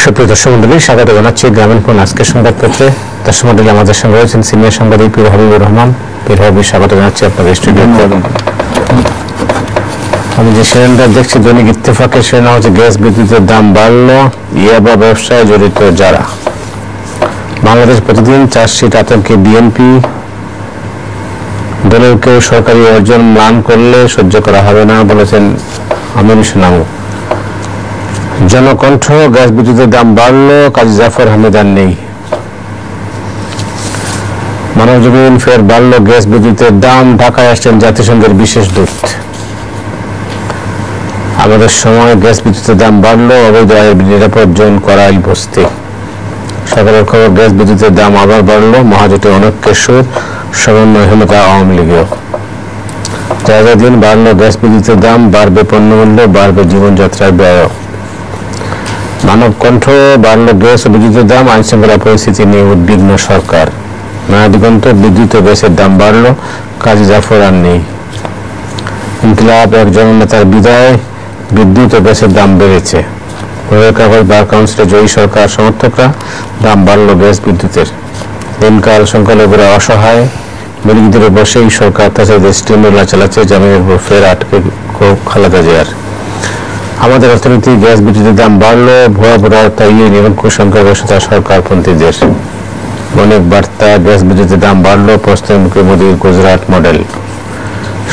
সুপ্রিয় দর্শক মন্ডলী, স্বাগত জানাচ্ছি গ্রামীণ ফোন আজকের সংবাদপত্রে। দর্শক মন্ডলী, আমাদের সঙ্গে রয়েছেন সিনিয়র সাংবাদিক পীর হাবিবুর রহমান। পীর হাবিব, স্বাগত জানাচ্ছি আপনাদের স্টুডিওতে। আমি যে শিরোনামটা দেখছি দৈনিক ইত্তেফাকের শিরোনাম হচ্ছে গ্যাস বিদ্যুতের দাম বাড়ল, ইয়াবা ব্যবসায় জড়িত যারা। বাংলাদেশ প্রতিদিন চার্জশিট আতঙ্কে বিএনপি, দলের কেউ সরকারি অর্জন ম্লান করলে সহ্য করা হবে না বলেছেন আমির সুনামু। জনকণ্ঠ, গ্যাস বিদ্যুতের দাম বাড়লো, কাজী জাফর আহমেদার নেই। মানবজমিন, ফের বাড়লো গ্যাস বিদ্যুতের দাম, ঢাকায় আসছেন জাতিসংঘের বিশেষ দূত। আমাদের সময় গ্যাস বিদ্যুতের দাম বাড়লো, অবৈধ আয়ের নিরাপদ জোন করাইল বস্তি। সকালের খবর, গ্যাস বিদ্যুতের দাম আবার বাড়লো, মহাজোটে অনেককে সুর, সমন্বয়হীনতা আওয়ামী লীগেও। জায়গা দিন বাড়লো গ্যাস বিদ্যুতের দাম, বাড়বে পণ্যমূল্য, বাড়বে জীবনযাত্রার ব্যয়। মানব কণ্ঠ, বাড়লো গ্যাস ও বিদ্যুতের দাম, আইনশৃঙ্খলা পরিস্থিতি নিয়ে উদ্বিগ্ন সরকার। নয়া দিগন্ত, বিদ্যুৎ ও গ্যাসের দাম বাড়লো, কাজী জাফর আর নেই। ইনকিলাব, এক জননেতার বিদায়, বিদ্যুৎ ও গ্যাসের দাম বেড়েছে। কাগজ বার কাউন্সিলে জয়ী সরকার সমর্থকরা, দাম বাড়লো গ্যাস বিদ্যুতের। দিনকাল, সংখ্যালঘুরা অসহায়, মিলিগিদের বসেই সরকার তাছাড়া স্টিমুলা চালাচ্ছে, জামিনের উপর ফের আটকে খালেদা জিয়ার। আমাদের অর্থনীতি, গ্যাস বিদ্যুতের দাম বাড়লো, ভুয়া তাইয়ে নিরঙ্কুশ সংখ্যাগরিষ্ঠতা সরকারপন্থীদের। অনেক বার্তা, গ্যাস বিদ্যুতের দাম বাড়লো, প্রস্তাবমুখী মোদীর গুজরাট মডেল।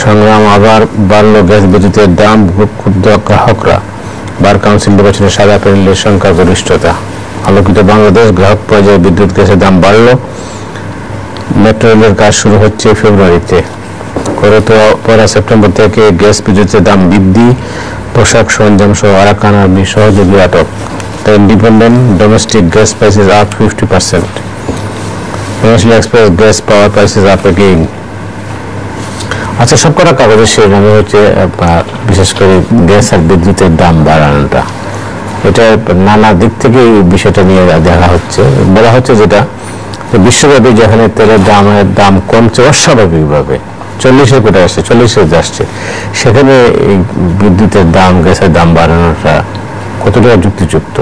সংগ্রাম, আবার বাড়লো গ্যাস বিদ্যুতের দাম, ক্ষুব্ধ গ্রাহকরা। বার কাউন্সিল নির্বাচনে সাদা প্যানেলের সংখ্যাগরিষ্ঠতা। আলোকিত বাংলাদেশ, গ্রাহক পর্যায়ে বিদ্যুৎ গ্যাসের দাম বাড়লো, মেট্রো রেলের কাজ শুরু হচ্ছে ফেব্রুয়ারিতে। পয়লা সেপ্টেম্বর থেকে গ্যাস বিদ্যুতের দাম বৃদ্ধি, পোশাক সরঞ্জাম সহ আরাকান আর্মি সহযোগী আটক। The independent, domestic gas prices up 50%। National express, gas power prices up again. আচ্ছা, সবকটা কাগজের শিরোনামে হচ্ছে বিশেষ করে গ্যাস আর বিদ্যুতের দাম বাড়ানোটা। এটা নানা দিক থেকে এই বিষয়টা নিয়ে দেখা হচ্ছে, বলা হচ্ছে যেটা বিশ্বব্যাপী যেখানে তেলের দাম কমছে অস্বাভাবিকভাবে, 40-এ কোটে আসছে, 40-এ আসছে, সেখানে এই বিদ্যুতের দাম, গ্যাসের দাম বাড়ানোটা কতটা যুক্তিযুক্ত?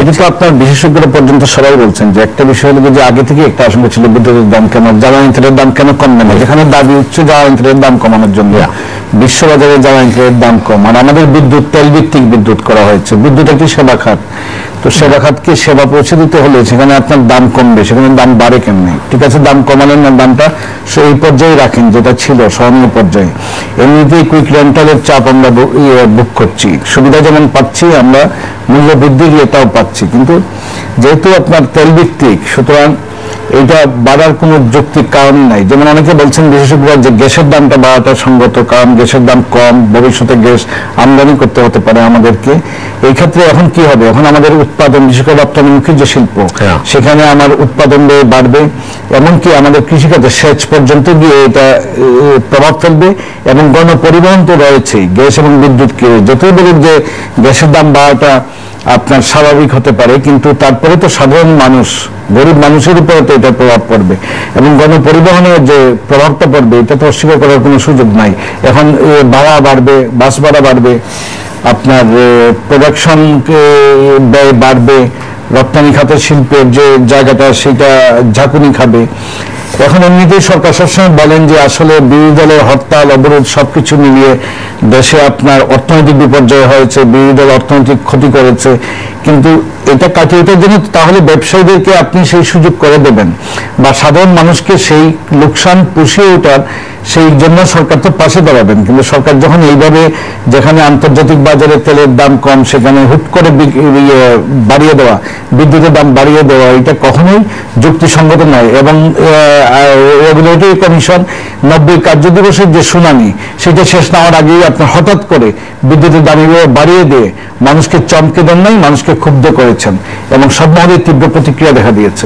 কিন্তু আপনার বিশেষজ্ঞরা পর্যন্ত সবাই বলছেন যে একটা বিষয় হলো যে আগে থেকে একটা আশঙ্কা ছিল বিদ্যুতের দাম কেন, জ্বালানি তেলের দাম কেন কমবে না, যেখানে দাবি উঠছে জ্বালানি তেলের দাম কমানোর জন্য। বিশ্ববাজারে জ্বালানি তেলের দাম কম, আর আমাদের বিদ্যুৎ তেল ভিত্তিক বিদ্যুৎ করা হয়েছে। বিদ্যুৎ একটি সেবা খাত, তো সেবা খাতকে সেবা পৌঁছে দিতে হলে সেখানে আপনার দাম কমবে, সেখানে দাম বাড়ে কেমনি? ঠিক আছে, দাম কমালেন না, দামটা সেই পর্যায়ে রাখেন যেটা ছিল সহনীয় পর্যায়ে। এমনিতেই কুইক রেন্টালের চাপ আমরা বুক করছি, সুবিধা যেমন পাচ্ছি আমরা, মূল্য বৃদ্ধির এটাও পাচ্ছি, কিন্তু যেহেতু আপনার তেল ভিত্তিক, সুতরাং এটা বাড়ার কোনো যৌক্তিক কারণ নাই। যেমন অনেকে বলছেন বিশেষজ্ঞরা যে গ্যাসের দামটা বাড়াটা সঙ্গত, কারণ গ্যাসের দাম কম, ভবিষ্যতে গ্যাস আমদানি করতে হতে পারে আমাদেরকে। এই ক্ষেত্রে এখন কি হবে? এখন আমাদের উৎপাদন, বিশেষ করে রপ্তানিমুখী যে শিল্প, সেখানে আমার উৎপাদন ব্যয় বাড়বে, এমনকি আমাদের কৃষিখাতে সেচ পর্যন্ত গিয়ে এটা প্রভাব ফেলবে। এবং গণপরিবহন তো রয়েছে, গ্যাস এবং বিদ্যুৎকে যতই বলুন যে গ্যাসের দাম বাড়াটা আপনার স্বাভাবিক হতে পারে, কিন্তু তারপরে তো সাধারণ মানুষ, গরিব মানুষের উপরে তো এটা প্রভাব পড়বে, এবং গণপরিবহনের যে প্রভাবটা পড়বে এটা তো অস্বীকার করার কোনো সুযোগ নাই। এখন ভাড়া বাড়বে, বাস ভাড়া বাড়বে, আপনার প্রোডাকশন ব্যয় বাড়বে, রপ্তানি খাতের শিল্পের যে জায়গাটা সেটা ঝাঁকুনি খাবে। এখন এমনিতেই সরকার সবসময় বলেন যে আসলে বিরোধী দলের হরতাল, অবরোধ সবকিছু মিলিয়ে দেশে আপনার অর্থনৈতিক বিপর্যয় হয়েছে, বিরোধী দল অর্থনৈতিক ক্ষতি করেছে, কিন্তু এটা কাটিয়ে ওঠার জন্য তাহলে ব্যবসায়ীদেরকে আপনি সেই সুযোগ করে দেবেন, বা সাধারণ মানুষকে সেই লোকসান পুষিয়ে ওঠার সেই জন্য সরকার তো পাশে দাঁড়াবেন। কিন্তু সরকার যখন এইভাবে, যেখানে আন্তর্জাতিক বাজারে তেলের দাম কম, সেখানে হুট করে বাড়িয়ে দেওয়া, বিদ্যুতের দাম বাড়িয়ে দেওয়া, এটা কখনোই যুক্তিসঙ্গত নয়। এবং রেগুলেটরি কমিশন 90 কার্যদিবসের যে শুনানি, সেটা শেষ না হওয়ার আগেই আপনার হঠাৎ করে বিদ্যুতের দামগুলো বাড়িয়ে দিয়ে মানুষকে চমকে দেন নাই, মানুষকে ক্ষুব্ধ করেছেন, এবং সব মহলে তীব্র প্রতিক্রিয়া দেখা দিয়েছে।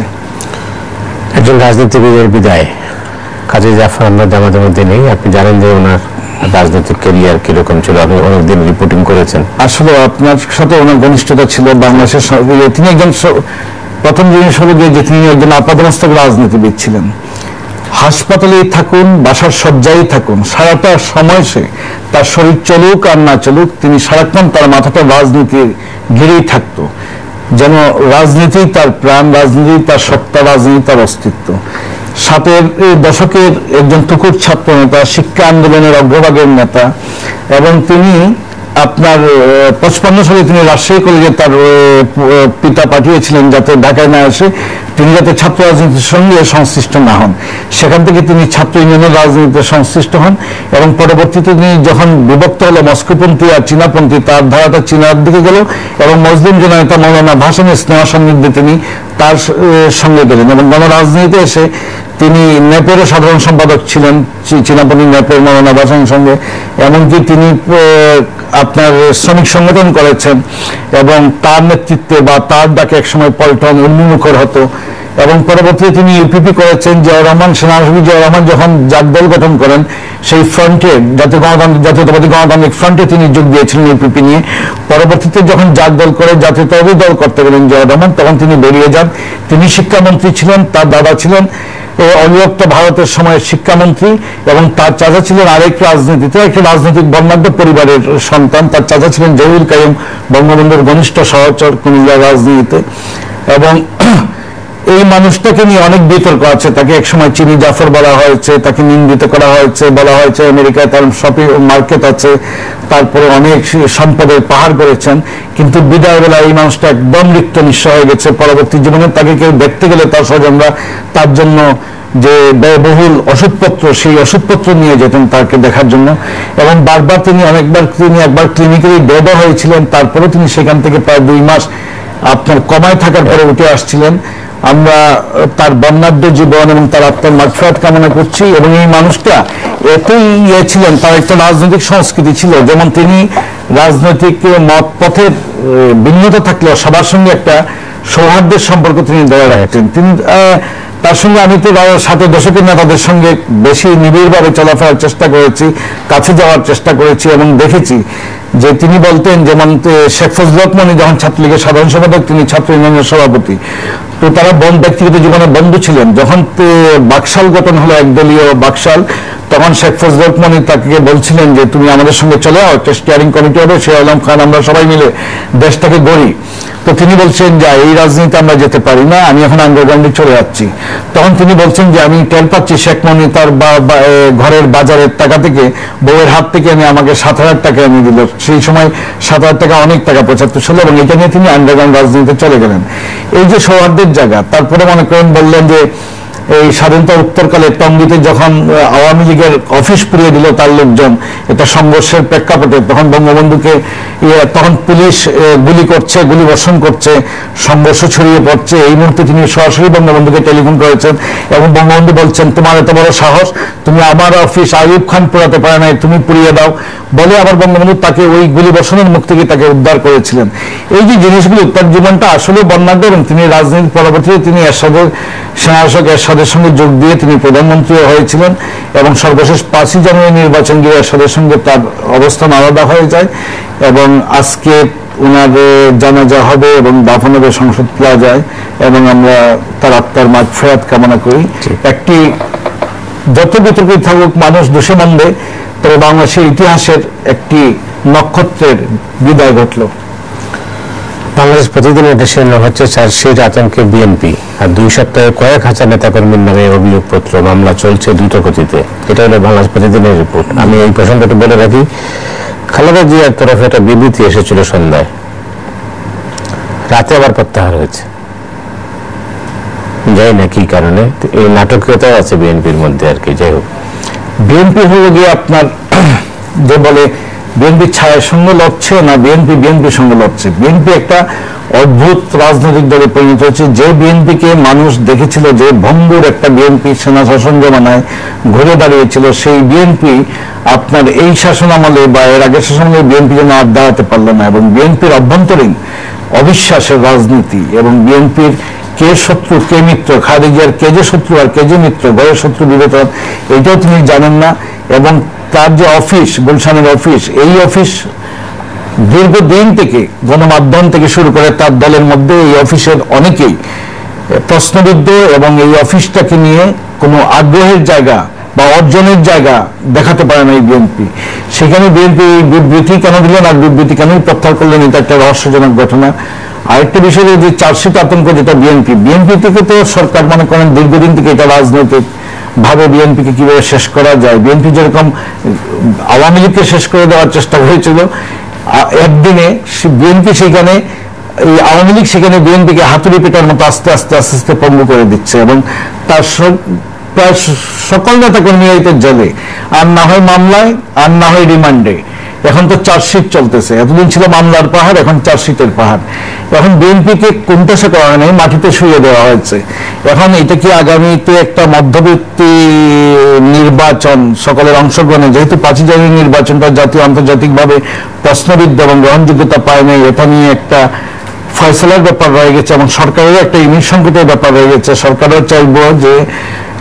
একজন রাজনীতিবিদের বিদায়, কাজী জাফর আহমেদ আমাদের মধ্যে নেই। আপনি জানেন যে ওনার রাজনৈতিক ক্যারিয়ার কিরকম ছিল, আপনি অনেকদিন রিপোর্টিং করেছেন। আসলে আপনার সাথে ওনার ঘনিষ্ঠতা ছিল বাংলাদেশের। তিনি একজন, প্রথম জিনিস হলো যে তিনি একজন আপাদমস্তক রাজনীতিবিদ ছিলেন। হাসপাতালেই থাকুন, বাসার শয্যায় থাকুন, সারাটা সময় সে তার শরীর চলুক আর না চলুক, তিনি সারাক্ষণ তার মাথাটা রাজনীতির ঘিরেই থাকতো। যেন রাজনীতি তার প্রাণ, রাজনীতি তার সত্তা, রাজনীতি তার অস্তিত্ব। 60-এর দশকের একজন তুখুর ছাত্র নেতা, শিক্ষা আন্দোলনের অগ্রভাগের নেতা, এবং তিনি আপনার 55 সালে তিনি রাজশাহী কলেজে তার পিতা পাঠিয়েছিলেন যাতে ঢাকায় না আসে, তিনি যাতে ছাত্র রাজনীতির সঙ্গে সংশ্লিষ্ট না হন। সেখান থেকে তিনি ছাত্র ইউনিয়নের রাজনীতিতে সংশ্লিষ্ট হন এবং পরবর্তীতে তিনি যখন বিভক্ত হলো মস্কোপন্থী আর চীনাপন্থী, তার ধারাটা চীনার দিকে গেল এবং মুসলিম জননেতা মৌলানা ভাসানের স্নেহ সান্নিধ্যে তিনি তার সঙ্গে গেলেন এবং গণরাজনীতিতে এসে তিনি নেপেরও সাধারণ সম্পাদক ছিলেন, চীনাপন্থী নেপের মৌলানা ভাসানের সঙ্গে। এমনকি তিনি আপনার শ্রমিক সংগঠন করেছেন এবং তার নেতৃত্বে বা তার ডাকে একসময় পল্টন উন্মুখর হতো। এবং পরবর্তীতে তিনি ইউপিপি করেছেন। জিয়াউর রহমান, সেনাসচিব জিয়াউর রহমান যখন জাগদল গঠন করেন, সেই ফ্রন্টে জাতীয়তাবাদী গণতান্ত্রিক ফ্রন্টে তিনি যোগ দিয়েছিলেন ইউপিপি নিয়ে। পরবর্তীতে যখন জাগদল করে জাতীয়তাবাদী দল করতে গেলেন জিয়াউর রহমান, তখন তিনি বেরিয়ে যান। তিনি শিক্ষামন্ত্রী ছিলেন, তার দাদা ছিলেন অবিভক্ত ভারতের সময়ের শিক্ষামন্ত্রী এবং তার চাচা ছিলেন আরেক রাজনীতিতে, একটি রাজনৈতিক বর্ণাঢ্য পরিবারের সন্তান। তার চাচা ছিলেন জহিরুল কাইয়ুম, বঙ্গবন্ধুর ঘনিষ্ঠ সহচর কুমিল্লা রাজনীতিতে। এবং এই মানুষটাকে নিয়ে অনেক বিতর্ক আছে। তাকে একসময় চিনি জাফর বলা হয়েছে, তাকে নিন্দিত করা হয়েছে, বলা হয়েছে আমেরিকায় তার শপিং মার্কেট আছে, তারপরে অনেক সম্পদের পাহাড় করেছেন। কিন্তু বিদায় বেলা এই মানুষটা একদম রিক্ত নিঃস্ব হয়ে গেছে। পরবর্তী জীবনে তাকে কেউ দেখতে গেলে তার স্বজনরা তার জন্য যে ব্যয়বহুল ওষুধপত্র, সেই ওষুধপত্র নিয়ে যেতেন তাকে দেখার জন্য। এবং বারবার তিনি একবার ক্লিনিক্যালি বেডও হয়েছিলেন। তারপরে তিনি সেখান থেকে প্রায় 2 মাস আপনার কমায় থাকার পরে উঠে আসছিলেন। আমরা তার বর্ণাঢ্য জীবন এবং তার আত্মার মাগফিরাত কামনা করছি। এবং এই মানুষটা এতই ছিলেন, তার একটা রাজনৈতিক সংস্কৃতি ছিল, যেমন তিনি রাজনৈতিক মত পথের ভিন্নতা থাকলেও সবার সঙ্গে একটা সৌহার্দ্যের সম্পর্ক তিনি ধরে রাখতেন। তিনি তার সঙ্গে আমি তো 60-এর দশকের নেতাদের সঙ্গে বেশি নিবিড়ভাবে চলাফেরার চেষ্টা করেছি, কাছে যাওয়ার চেষ্টা করেছি এবং দেখেছি যে তিনি বলতেন, যেমন শেখ ফজলুল হক মনি যখন ছাত্রলীগের সাধারণ সম্পাদক, তিনি ছাত্র ইউনিয়নের সভাপতি, তো তারা ব্যক্তিগত জীবনে বন্ধু ছিলেন। যখন বাকশাল গঠন হলো, একদলীয় বাকশাল, তখন শেখ ফজলুল হক মনি তাকে বলছিলেন যে তুমি আমাদের সঙ্গে চলে আও, একটা স্টিয়ারিং কমিটি হবে, শেখ আলম খান, আমরা সবাই মিলে দেশটাকে গড়ি। তো তিনি বলছেন যে এই রাজনীতিতে আমরা যেতে পারি না, আমি এখন আন্ডারগ্রাউন্ডে চলে যাচ্ছি। তখন তিনি বলছেন যে আমি টের পাচ্ছি শেখ মনি তার ঘরের বাজারের টাকা থেকে, বউয়ের হাত থেকে আমাকে 7,000 টাকা এনে দিল। সেই সময় 7,000 টাকা অনেক টাকা 75 সালে, এবং এটা নিয়ে তিনি আন্ডারগ্রাউন্ড রাজনীতিতে চলে গেলেন। এই যে সৌহার্দ্যের জায়গা। তারপরে মনে করেন বললেন যে এই স্বাধীনতা উত্তরকালে টঙ্গীতে যখন আওয়ামী লীগের অফিস পুড়িয়ে দিল তার লোকজন, এটা সংঘর্ষের প্রেক্ষাপটে, তখন বঙ্গবন্ধুকে তখন পুলিশ গুলি করছে, গুলি বর্ষণ করছে, সংঘর্ষ ছড়িয়ে পড়ছে। এই মুহূর্তে তিনি সরাসরি বঙ্গবন্ধুকে টেলিফোন করেছেন এবং বঙ্গবন্ধু বলছেন, তোমার এত বড় সাহস, তুমি আমার অফিস আইয়ুব খান পোড়াতে পারে নাই, তুমি পুড়িয়ে দাও বলে আবার বঙ্গবন্ধু তাকে ওই গুলি বর্ষণের মুখ থেকে তাকে উদ্ধার করেছিলেন। এই যে জিনিসগুলো, তার জীবনটা আসলে বর্ণাঢ্য। এবং তিনি রাজনীতির পরবর্তীতে তিনি এরশাদের সেনাশাসক এরশাদের সঙ্গে যোগ দিয়ে তিনি প্রধানমন্ত্রীও হয়েছিলেন এবং সর্বশেষ 5ই জানুয়ারি নির্বাচন গিয়ে এরশাদের সঙ্গে তার অবস্থান আলাদা হয়ে যায়। এবং আজকে ওনার জানাজা হবে এবং দাফন হবে সংসদ প্লাজায়, এবং আমরা তার আত্মার মাগফিরাত কামনা করি। একটি যত বিতর্কিত থাকুক মানুষ দোষে মন্দে, তবে বাংলাদেশের ইতিহাসের একটি নক্ষত্রের বিদায় ঘটল। বাংলাদেশ প্রতিদিনের দেশের হচ্ছে চার্জশিট আতঙ্কে বিএনপি, আর 2 সপ্তাহে কয়েক হাজার নেতাকর্মীর নামে অভিযোগপত্র, মামলা চলছে দ্রুত গতিতে। এটা হলো বাংলাদেশ প্রতিদিনের রিপোর্ট। আমি এই প্রসঙ্গটা বলে রাখি, খালেদা জিয়ার তরফে একটা বিবৃতি এসেছিল সন্ধ্যায়, রাতে আবার প্রত্যাহার হয়েছে, যাই না কি কারণে। এই নাটকীয়তাও আছে বিএনপির মধ্যে আর কি। যাই হোক, বিএনপি হলো গিয়ে আপনার যে বলে বিএনপি ছায়ের সঙ্গে লড়ছে না, বিএনপির সঙ্গে লড়ছে। বিএনপি একটা অদ্ভুত রাজনৈতিক দলে পরিণত হচ্ছে। যে বিএনপিকে মানুষ দেখেছিল যে ভঙ্গুর একটা বিএনপি সেনা শাসন জমানায় ঘুরে দাঁড়িয়েছিল, সেই বিএনপি আপনার এই শাসন আমলে বা এর আগের শাসন আমলে বিএনপি যেন আর দাঁড়াতে পারলো না। এবং বিএনপির অভ্যন্তরীণ অবিশ্বাসের রাজনীতি এবং বিএনপির কে শত্রু কে মিত্র, খালেদা জিয়ার কে যে শত্রু আর কে যে মিত্র, ঘরের শত্রু বিবেচনা, এইটাও তিনি জানেন না। এবং তার যে অফিস, গুলশানের অফিস, এই অফিস দীর্ঘদিন থেকে গণমাধ্যম থেকে শুরু করে তার দলের মধ্যে এই অফিসের অনেকেই প্রশ্নবিদ্ধ, এবং এই অফিসটাকে নিয়ে কোনো আগ্রহের জায়গা বা অর্জনের জায়গা দেখাতে পারে না এই বিএনপি। সেখানে বিএনপি এই বিবৃতি কেন দিলেন আর বিবৃতি কেনই প্রত্যাহার করলেন, এটা একটা রহস্যজনক ঘটনা। আরেকটা বিষয় যে চার্জশিট আতঙ্ক, যেটা বিএনপি থেকে তো সরকার মনে করেন দীর্ঘদিন থেকে এটা রাজনৈতিক ভাবে বিএনপিকে কিভাবে শেষ করা যায়, বিএনপি যেরকম আওয়ামী লীগকে শেষ করে দেওয়ার চেষ্টা হয়েছিল, একদিনে বিএনপি সেখানে এই আওয়ামী লীগ সেখানে বিএনপিকে হাতুড়ি পেটার মতো আস্তে আস্তে আস্তে আস্তে পঙ্গু করে দিচ্ছে এবং তার প্রায় সকল নেতা কর্মীরা এতে জেলে, আর না হয় মামলায়, আর না হয় রিমান্ডে। এখন তো চার্জশিট চলতেছে, এতদিন ছিল মামলার পাহাড়, এখন চার্জশিটের পাহাড়। এখন বিএনপিকে কোনটাসে করা হয় নাই, মাটিতে শুয়ে দেওয়া হয়েছে। এখন এটা কি আগামীতে একটা মধ্যবর্তী নির্বাচন সকলের অংশগ্রহণে, যেহেতু 5 জানুয়ারি নির্বাচনটা জাতীয় আন্তর্জাতিকভাবে প্রশ্নবিদ্ধ এবং গ্রহণযোগ্যতা পায় নাই, এটা নিয়ে একটা ফয়সলার ব্যাপার রয়ে গেছে এবং সরকারেরও একটা ইমেজ সংকটের ব্যাপার রয়ে গেছে। সরকারও চাইব যে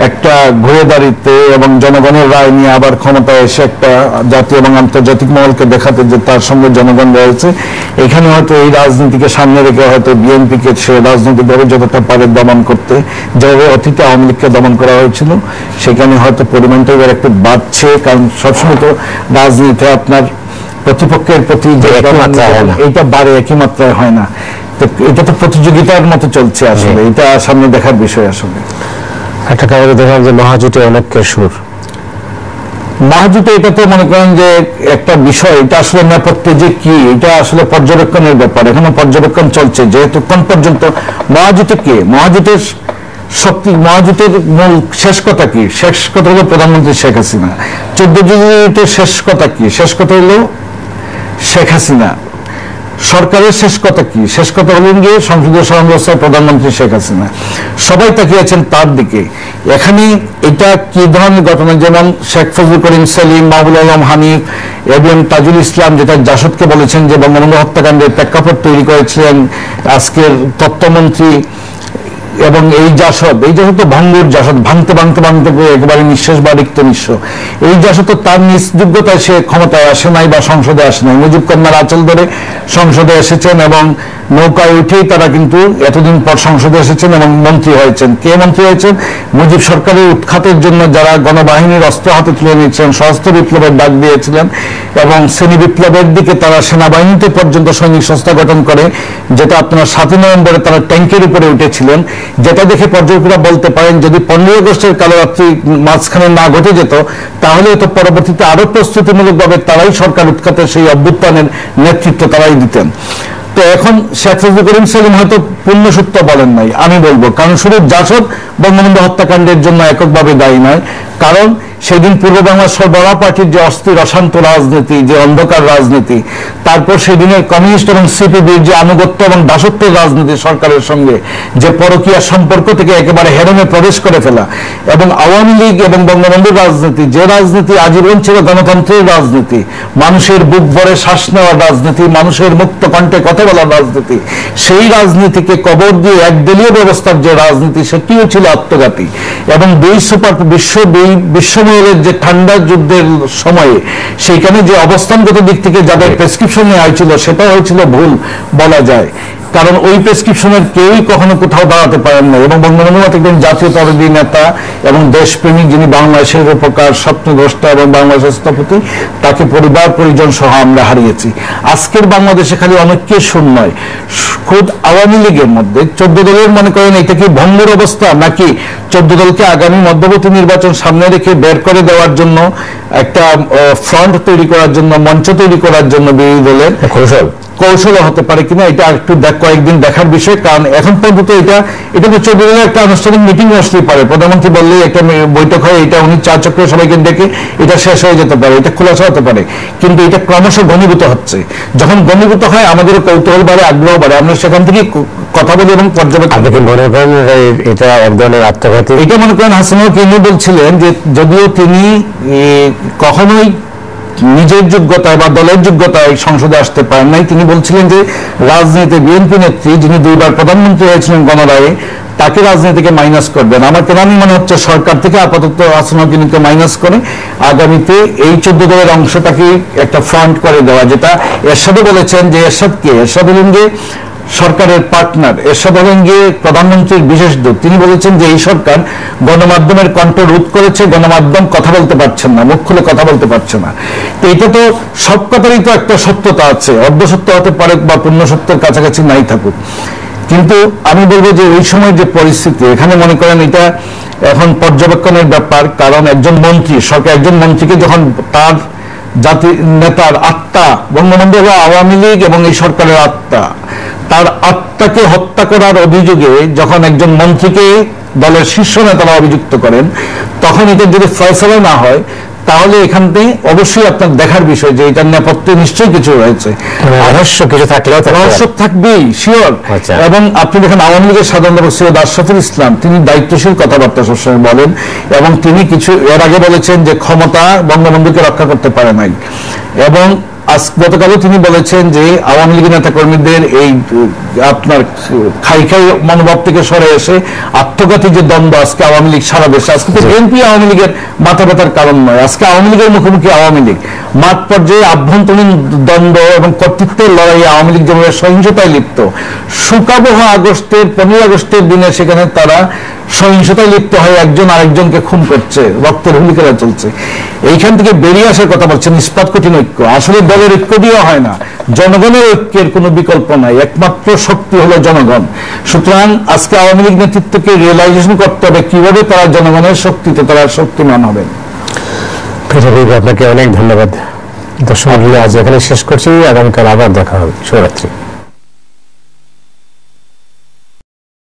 একটা ঘুরে দাঁড়িতে এবং জনগণের রায় নিয়ে আবার ক্ষমতায় এসে একটা জাতীয় এবং আন্তর্জাতিক মহলকে দেখাতে যে তার সঙ্গে জনগণ রয়েছে। এখানে হয়তো এই রাজনীতিকে সামনে রেখে হয়তো বিএনপিকে সে রাজনৈতিকভাবে যতটা পারে দমন করতে, যেভাবে অতীতে আওয়ামী লীগকে দমন করা হয়েছিল, সেখানে হয়তো পরিমাণটা এবার একটু বাড়ছে। কারণ সবসময় তো রাজনীতিতে আপনার প্রতিপক্ষের প্রতি যে এইটা বাড়ে, একই মাত্রায় হয় না। তো এটা তো প্রতিযোগিতার মতো চলছে আসলে, এটা সামনে দেখার বিষয়। আসলে একটা খবরে দেখলাম যে মহাজোটে অনেকের সুর। মহাজোটে এটা তো মনে করেন যে একটা বিষয়, এটা আসলে নেপথ্যে যে কি, এটা আসলে পর্যবেক্ষণের ব্যাপার, এখনো পর্যবেক্ষণ চলছে। যেহেতু কোন পর্যন্ত মহাজোটে কে, মহাজোটের শক্তি, মহাজোটের মূল শেষ কথা কি, শেষ কথা হলো প্রধানমন্ত্রী শেখ হাসিনা। 14 জুনের শেষ কথা কি, শেষ কথা হলো শেখ হাসিনা। সরকারের শেষ কথা কি, শেষ কথা হলেন গিয়ে সংসদীয় সমাবেশে প্রধানমন্ত্রী শেখ হাসিনা। সবাই তাকিয়েছেন তার দিকে। এখানে এটা কি ধরনের ঘটনা, যেমন শেখ ফজলুল করিম সেলিম, মাহবুল আলম হানিফ এবং তাজুল ইসলাম, যেটা জাসদকে বলেছেন যে বঙ্গবন্ধু হত্যাকাণ্ডের প্রেক্ষাপট তৈরি করেছিলেন আজকের তথ্যমন্ত্রী, এবং এই জাসদ তো ভঙ্গুর জাসদ, ভাঙতে ভাঙতে ভাঙতে একেবারে নিঃশ্বাস বা রিক্ত নিঃস্ব। এই জাসদ তো তার নিজ-যোগ্যতায় সে ক্ষমতায় আসে নাই বা সংসদে আসে নাই। মুজিব কন্যার আঁচল ধরে সংসদে এসেছেন এবং নৌকায় উঠেই তারা কিন্তু এতদিন পর সংসদে এসেছেন এবং মন্ত্রী হয়েছেন। কে মন্ত্রী হয়েছেন? মুজিব সরকারের উৎখাতের জন্য যারা গণবাহিনীর অস্ত্র হাতে তুলে নিয়েছিলেন, সশস্ত্র বিপ্লবের ডাক দিয়েছিলেন এবং শ্রেণী বিপ্লবের দিকে তারা সেনাবাহিনীতে পর্যন্ত সৈনিক সংস্থা গঠন করে, যেটা আপনার 7 নভেম্বরে তারা ট্যাঙ্কের উপরে উঠেছিলেন। যেটা দেখে পর্যটকরা বলতে পারেন যদি 15 আগস্টের কালোরাত্রি মাঝখানে না ঘটে যেত, তাহলে তো পরবর্তীতে আরো প্রস্তুতিমূলকভাবে তারাই সরকার উৎখাতের সেই অভ্যুত্থানের নেতৃত্ব তারাই দিতেন। তো এখন শেখ ফজলুল করিম সেলিম হয়তো পূর্ণ সত্য বলেন নাই, আমি বলবো, কারণ শুধু জাসদ বঙ্গবন্ধু হত্যাকাণ্ডের জন্য এককভাবে দায়ী নয়। কারণ সেদিন পূর্ব বাংলার সরবরাহ পার্টির যে অস্থির অশান্ত রাজনীতি, যে অন্ধকার রাজনীতি, তারপর সেদিনের কমিউনিস্ট এবং সিপিবির যে আনুগত্য এবং দাসত্বের রাজনীতি সরকারের সঙ্গে, যে পরকীয়া সম্পর্ক থেকে একেবারে হেরমে প্রবেশ করে ফেলা, এবং আওয়ামী লীগ এবং বঙ্গবন্ধুর রাজনীতি, যে রাজনীতি আজীবন ছিল গণতন্ত্রের রাজনীতি, মানুষের বুক ভরে শ্বাস নেওয়ার রাজনীতি, মানুষের মুক্ত কণ্ঠে কথা বলার রাজনীতি, সেই রাজনীতিকে কবর দিয়ে একদলীয় ব্যবস্থার যে রাজনীতি, সেটিও ছিল আত্মঘাতী। এবং বিশ্বময়ের যে ঠান্ডা যুদ্ধের সময়ে সেইখানে যে অবস্থানগত দিক থেকে যাদের প্রেসক্রিপশন নেওয়া হয়েছিল, সেটা হয়েছিল ভুল বলা যায়। কারণ ওই প্রেসক্রিপশনের কেউই কখনো কোথাও দাঁড়াতে পারেন না। এবং বঙ্গবন্ধু একজন জাতীয়তাবাদী নেতা এবং দেশপ্রেমিক, যিনি বাংলাদেশের উপকার স্বপ্নদ্রষ্টা এবং বাংলাদেশের স্থপতি, তাকে পরিবার পরিজন সহ আমরা হারিয়েছি। আজকের বাংলাদেশে খালি অনেককে শূন্য নয়, খুদ আওয়ামী লীগের মধ্যে 14 দলের মনে করেন এটা কি ভঙ্গুর অবস্থা, নাকি 14 দলকে আগামী মধ্যবর্তী নির্বাচন সামনে রেখে বের করে দেওয়ার জন্য একটা ফ্রন্ট তৈরি করার জন্য, মঞ্চ তৈরি করার জন্য বিরোধী দলের কৌশল হতে পারে কিনা, এটা একটু কয়েকদিন দেখার বিষয়। কারণ এখন পর্যন্ত এটা তো 14 দিনের একটা আনুষ্ঠানিক মিটিং আসতেই পারে, প্রধানমন্ত্রী বললেই একটা বৈঠক হয়, এটা উনি 4 চক্রে সবাইকে ডেকে এটা শেষ হয়ে যেতে পারে, এটা খোলাসা হতে পারে। কিন্তু এটা ক্রমশ ঘনীভূত হচ্ছে। যখন ঘনীভূত হয় আমাদের কৌতূহল বাড়ে, আগ্রহ বাড়ে, আমরা সেখান থেকে কথা বলি এবং পর্যবেক্ষণ। মনে করেন এটা এক ধরনের আত্মঘাতী, এটা মনে করেন হাসিনাও তিনি বলছিলেন যে যদিও তিনি কখনোই নিজের যোগ্যতায় বা দলের যোগ্যতায় সংসদে আসতে পারেন নাই, তিনি বলছিলেন যে রাজনীতিতে বিএনপি নেত্রী, যিনি 2বার প্রধানমন্ত্রী হয়েছিলেন গণরায়ে, তাকে রাজনীতিকে মাইনাস করবেন। আমার কেন মনে হচ্ছে সরকার থেকে আপাতত আসনাকে মাইনাস করে আগামীতে এই 14 দলের অংশটাকে একটা ফ্রন্ট করে দেওয়া, যেটা এরশাদও বলেছেন। যে এরশাদ কে? এরশাদ বলেন যে সরকারের পার্টনার, এরশাদ আলমগীর প্রধানমন্ত্রীর বিশেষ দূত, তিনি বলেছেন যে এই সরকার গণমাধ্যমের কণ্ঠ রোধ করেছে, গণমাধ্যম কথা বলতে পারছেন না, মুখ খুলে কথা বলতে পারছে না। তো এটা তো সব কথারই তো একটা সত্যতা আছে, অর্ধসত্য হতে পারে বা পূর্ণ সত্যের কাছাকাছি নাই থাকুক, কিন্তু আমি বলবো যে ওই সময় যে পরিস্থিতি, এখানে মনে করেন এটা এখন পর্যবেক্ষণের ব্যাপার। কারণ একজন মন্ত্রী, সরকার একজন মন্ত্রীকে যখন তার জাতির নেতার আত্মা, বঙ্গবন্ধু হলো আওয়ামী লীগ এবং এই সরকারের আত্মা, তার আত্মাকে হত্যা করার অভিযোগে যখন একজন মন্ত্রীকে দলের শীর্ষ নেতারা অভিযুক্ত করেন, তখন এটা যদি ফয়সালা না হয়, তাহলে এখান থেকে অবশ্যই আপনার দেখার বিষয় যে এটার নেপথ্যে নিশ্চয়ই কিছু রয়েছে, রহস্য কিছু থাকলেও রহস্য থাকবেই, শিওর। এবং আপনি দেখেন আওয়ামী লীগের সাধারণ সম্পাদক সৈয়দ আশরাফুল ইসলাম, তিনি দায়িত্বশীল কথাবার্তা সবসময় বলেন, এবং তিনি কিছু এর আগে বলেছেন যে ক্ষমতা বঙ্গবন্ধুকে রক্ষা করতে পারে নাই, এবং গতকালও তিনি বলেছেন যে আওয়ামী লীগের নেতা কর্মীদের এই আপনার খাই খাই মনোভাব থেকে সরে এসে আত্মঘাতী যে দ্বন্দ্ব আজকে আওয়ামী লীগ সারা দেশে, আজকে তো বিএনপি আওয়ামী লীগের মাথা ব্যথার কারণ নয়, আজকে আওয়ামী লীগের মুখোমুখি আওয়ামী লীগ, মাঠ পর্যায়ে আভ্যন্তরীণ দ্বন্দ্ব এবং কর্তৃত্বের লড়াইয়ে আওয়ামী লীগ যেভাবে সহিংসতায় লিপ্ত, শোকাবহ আগস্টের 15 আগস্টের দিনে সেখানে তারা সহিংসতায় লিপ্ত হয়ে একজন আরেকজনকে খুন করছে, রক্তের হুলি খেলা চলছে। এইখান থেকে বেরিয়ে আসার কথা বলছেন ইস্পাত কঠিন ঐক্য, আসলে দলের ঐক্য দিয়ে হয় না, জনগণের ঐক্যের কোনো বিকল্প নাই, একমাত্র শক্তি হলো জনগণ। সুতরাং আজকে আওয়ামী লীগ নেতৃত্বকে রিয়েলাইজেশন করতে হবে কিভাবে তারা জনগণের শক্তিতে তারা শক্তিমান হবেন। আপনাকে অনেক ধন্যবাদ। দর্শক আজ এখানে শেষ করছি, আগামীকাল আবার দেখা হবে। শুভরাত্রি।